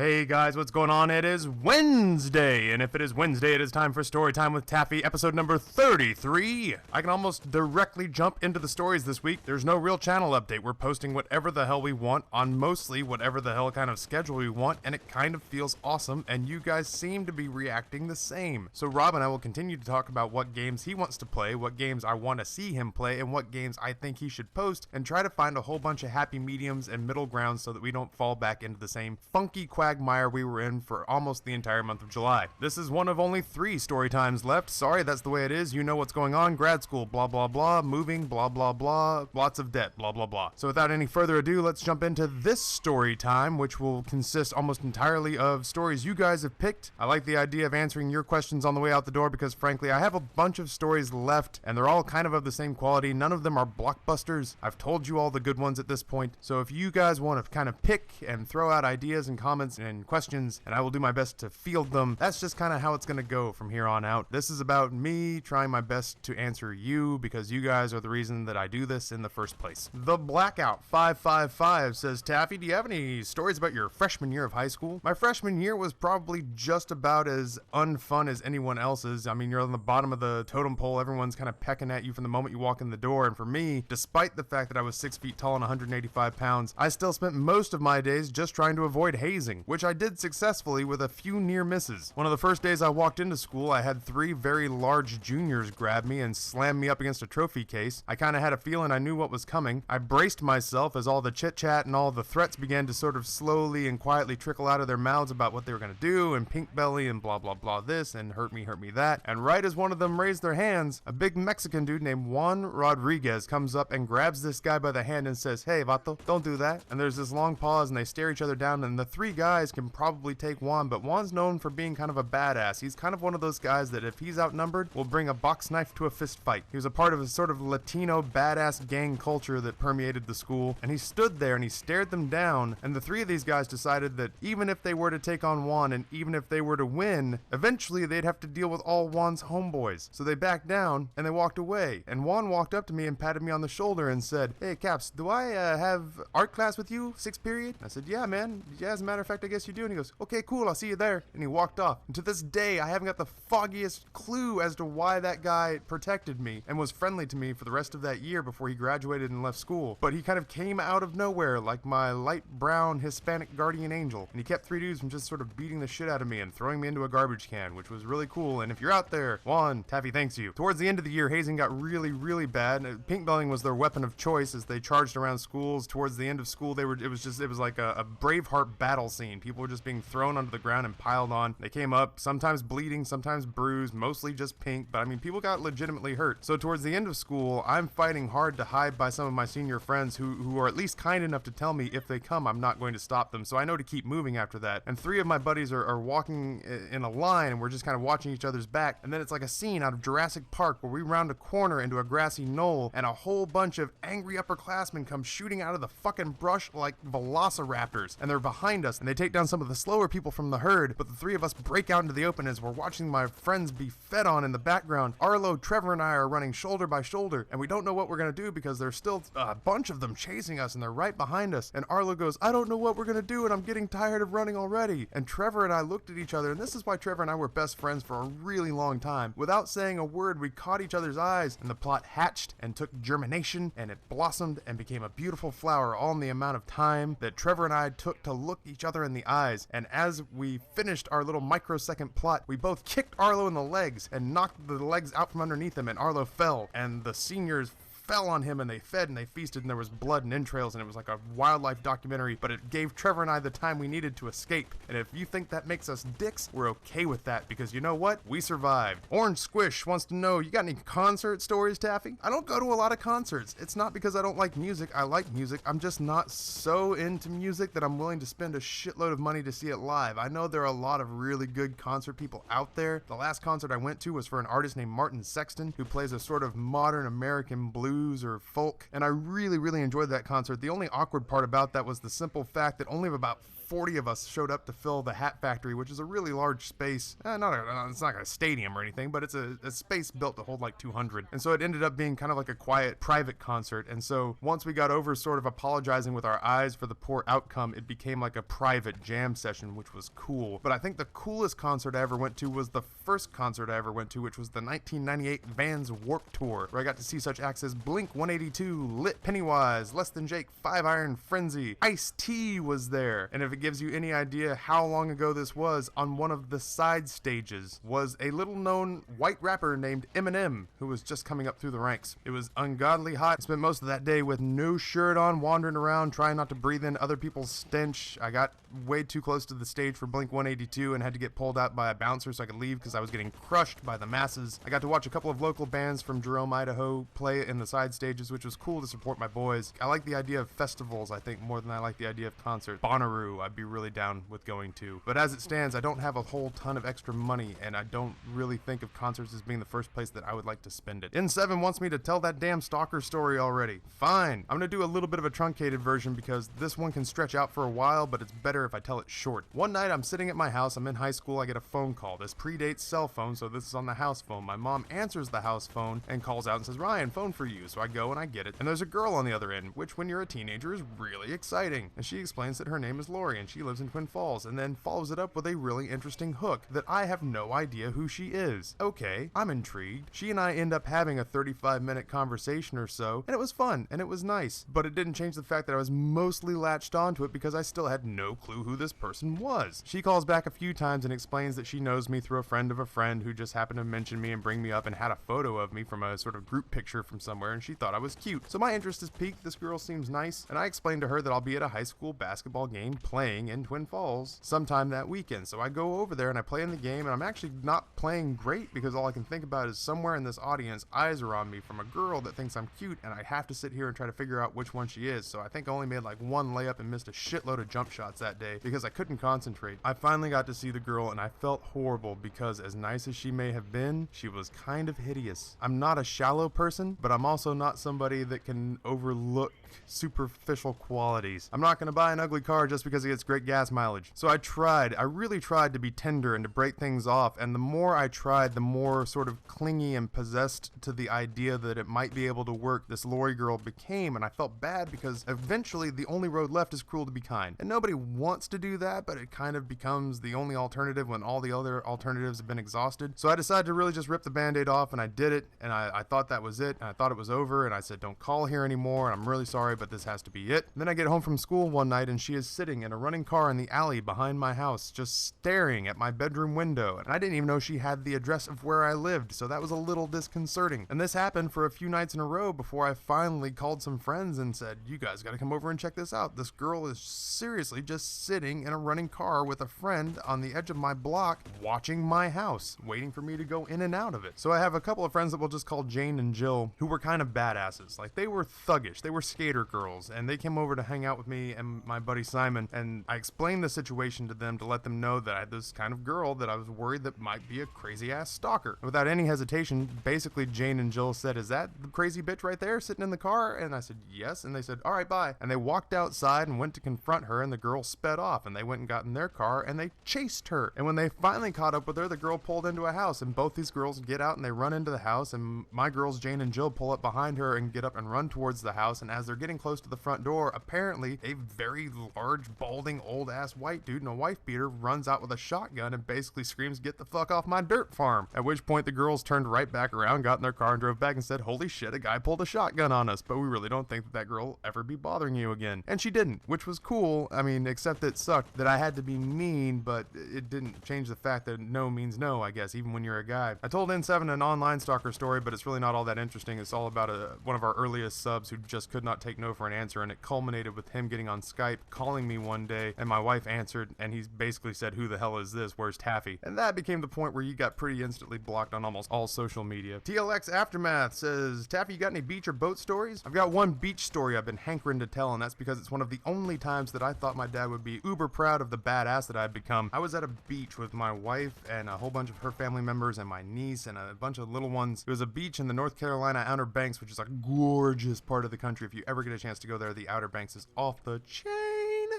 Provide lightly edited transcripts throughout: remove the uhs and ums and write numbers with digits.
Hey guys, what's going on? It is Wednesday, and if it is Wednesday, it is time for Story Time with Taffy, episode number 33. I can almost directly jump into the stories this week. There's no real channel update. We're posting whatever the hell we want on mostly whatever the hell kind of schedule we want, and it kind of feels awesome, and you guys seem to be reacting the same. So Rob and I will continue to talk about what games he wants to play, what games I want to see him play, and what games I think he should post, and try to find a whole bunch of happy mediums and middle grounds so that we don't fall back into the same funky quagmire we were in for almost the entire month of July. This is one of only 3 story times left. Sorry, that's the way it is. You know what's going on. Grad school, blah blah blah, moving, blah blah blah, lots of debt, blah blah blah. So without any further ado, let's jump into this story time, which will consist almost entirely of stories you guys have picked. I like the idea of answering your questions on the way out the door because frankly, I have a bunch of stories left and they're all kind of the same quality. None of them are blockbusters. I've told you all the good ones at this point. So if you guys want to kind of pick and throw out ideas and comments and questions, and I will do my best to field them. That's just kind of how it's going to go from here on out. This is about me trying my best to answer you because you guys are the reason that I do this in the first place. The Blackout 555 says, Taffy, do you have any stories about your freshman year of high school? My freshman year was probably just about as unfun as anyone else's. I mean, you're on the bottom of the totem pole. Everyone's kind of pecking at you from the moment you walk in the door. And for me, despite the fact that I was 6 feet tall and 185 pounds, I still spent most of my days just trying to avoid hazing, which I did successfully with a few near misses. One of the first days I walked into school, I had 3 very large juniors grab me and slam me up against a trophy case. I kind of had a feeling I knew what was coming. I braced myself as all the chit-chat and all the threats began to sort of slowly and quietly trickle out of their mouths about what they were going to do and pink belly and blah blah blah this and hurt me that. And right as one of them raised their hands, a big Mexican dude named Juan Rodriguez comes up and grabs this guy by the hand and says, "Hey vato, don't do that." And there's this long pause and they stare each other down, and the 3 guys can probably take Juan, but Juan's known for being kind of a badass. He's kind of one of those guys that if he's outnumbered, will bring a box knife to a fist fight. He was a part of a sort of Latino badass gang culture that permeated the school, and he stood there and he stared them down, and the 3 of these guys decided that even if they were to take on Juan and even if they were to win, eventually they'd have to deal with all Juan's homeboys. So they backed down and they walked away, and Juan walked up to me and patted me on the shoulder and said, "Hey Caps, do I have art class with you, 6th period?" I said, "Yeah man, yeah, as a matter of fact I guess you do." And he goes, "Okay cool, I'll see you there." And he walked off. And to this day, I haven't got the foggiest clue as to why that guy protected me and was friendly to me for the rest of that year before he graduated and left school. But he kind of came out of nowhere like my light brown Hispanic guardian angel. And he kept 3 dudes from just sort of beating the shit out of me and throwing me into a garbage can, which was really cool. And if you're out there, Juan, Taffy thanks you. Towards the end of the year, hazing got really bad. Pink belling was their weapon of choice as they charged around schools. Towards the end of school, it was like a Braveheart battle scene. People were just being thrown onto the ground and piled on. They came up, sometimes bleeding, sometimes bruised, mostly just pink, but I mean, people got legitimately hurt. So towards the end of school, I'm fighting hard to hide by some of my senior friends who are at least kind enough to tell me if they come, I'm not going to stop them. So I know to keep moving after that. And 3 of my buddies are walking in a line, and we're just kind of watching each other's back. And then it's like a scene out of Jurassic Park where we round a corner into a grassy knoll, and a whole bunch of angry upperclassmen come shooting out of the fucking brush like velociraptors. And they're behind us, and they take down some of the slower people from the herd, but the 3 of us break out into the open as we're watching my friends be fed on in the background. Arlo, Trevor, and I are running shoulder by shoulder, and we don't know what we're going to do because there's still a bunch of them chasing us, and they're right behind us. And Arlo goes, "I don't know what we're going to do, and I'm getting tired of running already." And Trevor and I looked at each other, and this is why Trevor and I were best friends for a really long time. Without saying a word, we caught each other's eyes, and the plot hatched and took germination, and it blossomed and became a beautiful flower all in the amount of time that Trevor and I took to look each other in the eyes. And as we finished our little microsecond plot, we both kicked Arlo in the legs and knocked the legs out from underneath him, and Arlo fell, and the seniors fell on him, and they fed and they feasted, and there was blood and entrails, and it was like a wildlife documentary, but it gave Trevor and I the time we needed to escape. And if you think that makes us dicks, we're okay with that, because you know what? We survived. Orange Squish wants to know, you got any concert stories, Taffy? I don't go to a lot of concerts. It's not because I don't like music. I like music. I'm just not so into music that I'm willing to spend a shitload of money to see it live. I know there are a lot of really good concert people out there. The last concert I went to was for an artist named Martin Sexton, who plays a sort of modern American blues or folk, and I really enjoyed that concert. The only awkward part about that was the simple fact that only about 40 of us showed up to fill the Hat Factory, which is a really large space. It's not like a stadium or anything, but it's a space built to hold like 200. And so it ended up being kind of like a quiet, private concert. And so once we got over sort of apologizing with our eyes for the poor outcome, it became like a private jam session, which was cool. But I think the coolest concert I ever went to was the first concert I ever went to, which was the 1998 Vans Warped Tour, where I got to see such acts as Blink-182, Lit, Pennywise, Less Than Jake, Five Iron Frenzy. Ice-T was there. And if it gives you any idea how long ago this was, on one of the side stages was a little known white rapper named Eminem, who was just coming up through the ranks. It was ungodly hot. I spent most of that day with no shirt on, wandering around, trying not to breathe in other people's stench. I got way too close to the stage for Blink-182 and had to get pulled out by a bouncer so I could leave because I was getting crushed by the masses. I got to watch a couple of local bands from Jerome, Idaho play in the side stages, which was cool to support my boys. I like the idea of festivals, I think, more than I like the idea of concerts. Bonnaroo, I'd be really down with going to. But as it stands, I don't have a whole ton of extra money, and I don't really think of concerts as being the first place that I would like to spend it. N7 wants me to tell that damn Stalker story already. Fine. I'm gonna do a little bit of a truncated version because this one can stretch out for a while, but it's better if I tell it short. One night, I'm sitting at my house, I'm in high school, I get a phone call. This predates cell phone, so this is on the house phone. My mom answers the house phone and calls out and says, "Ryan, phone for you." So I go and I get it, and there's a girl on the other end, which when you're a teenager is really exciting. And she explains that her name is Lori and she lives in Twin Falls, and then follows it up with a really interesting hook that I have no idea who she is. Okay, I'm intrigued. She and I end up having a 35-minute conversation or so, and it was fun and it was nice, but it didn't change the fact that I was mostly latched onto it because I still had no clue who this person was. She calls back a few times and explains that she knows me through a friend of a friend who just happened to mention me and bring me up and had a photo of me from a sort of group picture from somewhere, and she thought I was cute. So my interest is piqued. This girl seems nice, and I explained to her that I'll be at a high school basketball game playing in Twin Falls sometime that weekend. So I go over there and I play in the game, and I'm actually not playing great because all I can think about is somewhere in this audience eyes are on me from a girl that thinks I'm cute, and I have to sit here and try to figure out which one she is. So I think I only made like one layup and missed a shitload of jump shots that day because I couldn't concentrate. I finally got to see the girl, and I felt horrible because as nice as she may have been, she was kind of hideous. I'm not a shallow person, but I'm also not somebody that can overlook superficial qualities. I'm not going to buy an ugly car just because it gets great gas mileage. So I really tried to be tender and to break things off, and the more I tried, the more sort of clingy and possessed to the idea that it might be able to work this Lori girl became, and I felt bad because eventually the only road left is cruel to be kind. And nobody wants to do that, but it kind of becomes the only alternative when all the other alternatives have been exhausted. So I decided to really just rip the band-aid off, and I did it, and I thought that was it, and I thought it was over, and I said, "Don't call here anymore, and I'm really sorry, but this has to be it." And then I get home from school one night, and she is sitting in a running car in the alley behind my house, just staring at my bedroom window, and I didn't even know she had the address of where I lived, so that was a little disconcerting. And this happened for a few nights in a row before I finally called some friends and said, "You guys gotta come over and check this out. This girl is seriously just sitting in a running car with a friend on the edge of my block watching my house, waiting for me to go in and out of it." So I have a couple of friends that we'll just call Jane and Jill, who were kind of badasses. Like, they were thuggish, they were skater girls, and they came over to hang out with me and my buddy Simon, and I explained the situation to them to let them know that I had this kind of girl that I was worried that might be a crazy ass stalker. Without any hesitation, basically Jane and Jill said, "Is that the crazy bitch right there sitting in the car?" And I said, "Yes." And they said, "All right, bye." And they walked outside and went to confront her, and the girl sped off, and they went and got in their car and they chased her. And when they finally caught up with her, the girl pulled into a house, and both these girls get out and they run into the house, and my girls Jane and Jill pull up behind her and get up and run towards the house. And as they're getting close to the front door, apparently a very large, balding, old-ass white dude in a wife beater runs out with a shotgun and basically screams, "Get the fuck off my dirt farm." At which point the girls turned right back around, got in their car and drove back and said, "Holy shit, a guy pulled a shotgun on us, but we really don't think that girl will ever be bothering you again." And she didn't, which was cool. I mean, except it sucked that I had to be mean, but it didn't change the fact that no means no, I guess, even when you're a guy. I told N7 an online stalker story, but it's really not all that interesting. It's all about one of our earliest subs who just could not take no for an answer, and it culminated with him getting on Skype, calling me one day, and my wife answered, and he basically said, "Who the hell is this? Where's Taffy?" And that became the point where he got pretty instantly blocked on almost all social media. TLX Aftermath says, "Taffy, you got any beach or boat stories?" I've got one beach story I've been hankering to tell, and that's because it's one of the only times that I thought my dad would be uber proud of the badass that I've become. I was at a beach with my wife and a whole bunch of her family members and my niece and a bunch of little ones. It was a beach in the North Carolina Outer Banks, which is a gorgeous part of the country. If you ever get a chance to go there, the Outer Banks is off the chain.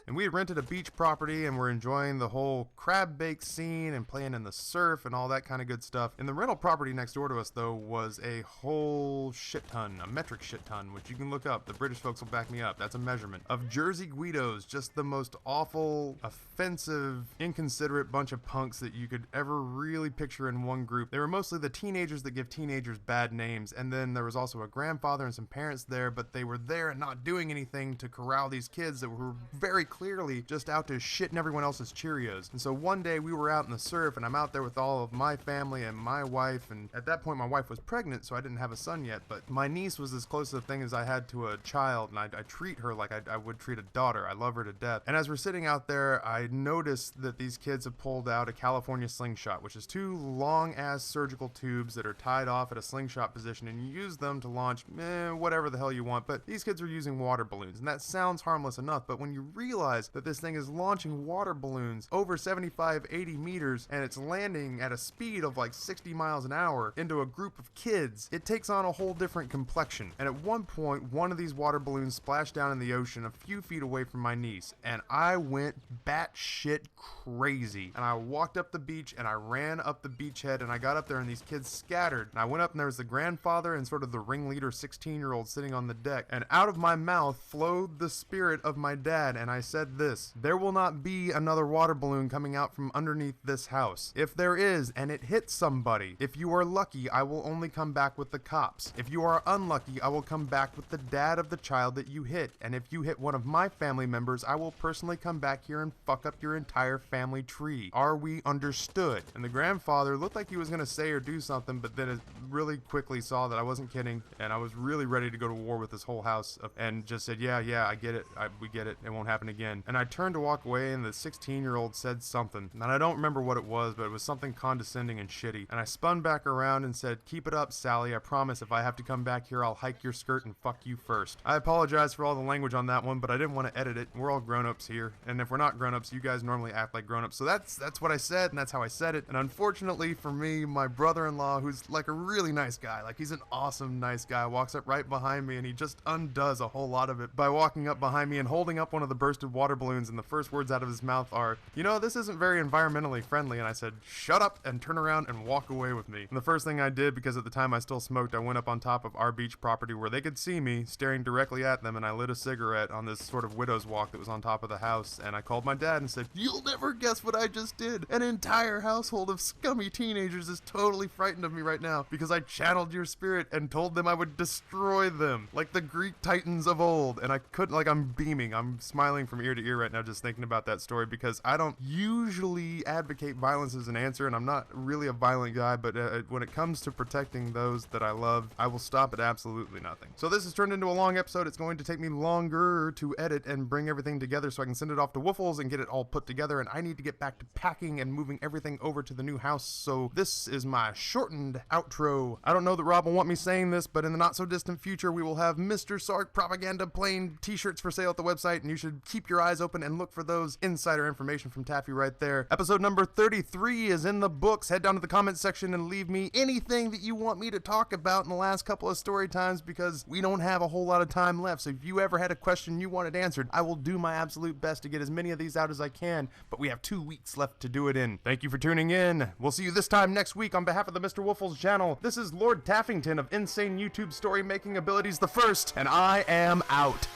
And we had rented a beach property and were enjoying the whole crab bake scene and playing in the surf and all that kind of good stuff. And the rental property next door to us, though, was a whole shit ton, a metric shit ton, which you can look up. The British folks will back me up. That's a measurement of Jersey Guidos, just the most awful, offensive, inconsiderate bunch of punks that you could ever really picture in one group. They were mostly the teenagers that give teenagers bad names, and then there was also a grandfather and some parents there, but they were there and not doing anything to corral these kids that were very clearly just out to shitting everyone else's Cheerios. And so one day we were out in the surf, and I'm out there with all of my family and my wife, and at that point my wife was pregnant, so I didn't have a son yet, but my niece was as close to the thing as I had to a child, and I treat her like I would treat a daughter. I love her to death. And as we're sitting out there, I noticed that these kids have pulled out a California slingshot, which is two long-ass surgical tubes that are tied off at a slingshot position, and you use them to launch whatever the hell you want. But these kids are using water balloons, and that sounds harmless enough, but when you realize that this thing is launching water balloons over 75, 80 meters, and it's landing at a speed of like 60 miles an hour into a group of kids, it takes on a whole different complexion. And at one point, one of these water balloons splashed down in the ocean a few feet away from my niece, and I went batshit crazy. And I walked up the beach, and I ran up the beachhead, and I got up there, and these kids scattered. And I went up, and there was the grandfather and sort of the ringleader 16-year-old sitting on the deck. And out of my mouth flowed the spirit of my dad, and I said this: there will not be another water balloon coming out from underneath this house. If there is, and it hits somebody, if you are lucky, I will only come back with the cops. If you are unlucky, I will come back with the dad of the child that you hit. And if you hit one of my family members, I will personally come back here and fuck up your entire family tree. Are we understood? And the grandfather looked like he was going to say or do something, but then it really quickly saw that I wasn't kidding, and I was really ready to go to war with this whole house, and just said, yeah, I get it. We get it. It won't happen again. And I turned to walk away, and the 16-year-old said something, and I don't remember what it was, but it was something condescending and shitty. And I spun back around and said, keep it up, Sally. I promise if I have to come back here, I'll hike your skirt and fuck you first. I apologize for all the language on that one, but I didn't want to edit it. We're all grown-ups here, and if we're not grown-ups, you guys normally act like grown-ups. So that's what I said, and that's how I said it. And unfortunately for me, my brother-in-law, who's like a really nice guy, like he's an awesome nice guy, walks up right behind me, and he just undoes a whole lot of it by walking up behind me and holding up one of the bursted water balloons, and the first words out of his mouth are, you know, this isn't very environmentally friendly. And I said, shut up and turn around and walk away with me. And the first thing I did, because at the time I still smoked, I went up on top of our beach property where they could see me staring directly at them, and I lit a cigarette on this sort of widow's walk that was on top of the house, and I called my dad and said, you'll never guess what I just did. An entire household of scummy teenagers is totally frightened of me right now because I channeled your spirit and told them I would destroy them like the Greek titans of old. And I couldn't, like, I'm beaming, I'm smiling from ear to ear right now just thinking about that story, because I don't usually advocate violence as an answer, and I'm not really a violent guy, but when it comes to protecting those that I love, I will stop at absolutely nothing. So this has turned into a long episode. It's going to take me longer to edit and bring everything together so I can send it off to Woofles and get it all put together, and I need to get back to packing and moving everything over to the new house. So this is my shortened outro. I don't know that Rob will want me saying this, but in the not so distant future, we will have Mr. Sark propaganda plain t-shirts for sale at the website, and you should keep your eyes open and look for those insider information from Taffy right there. Episode number 33 is in the books. Head down to the comments section and leave me anything that you want me to talk about in the last couple of story times, because we don't have a whole lot of time left. So if you ever had a question you wanted answered, I will do my absolute best to get as many of these out as I can, but we have 2 weeks left to do it in. Thank you for tuning in. We'll see you this time next week. On behalf of the Mr. Woofles channel, this is Lord Taffington of Insane YouTube Story Making Abilities the First, and I am out.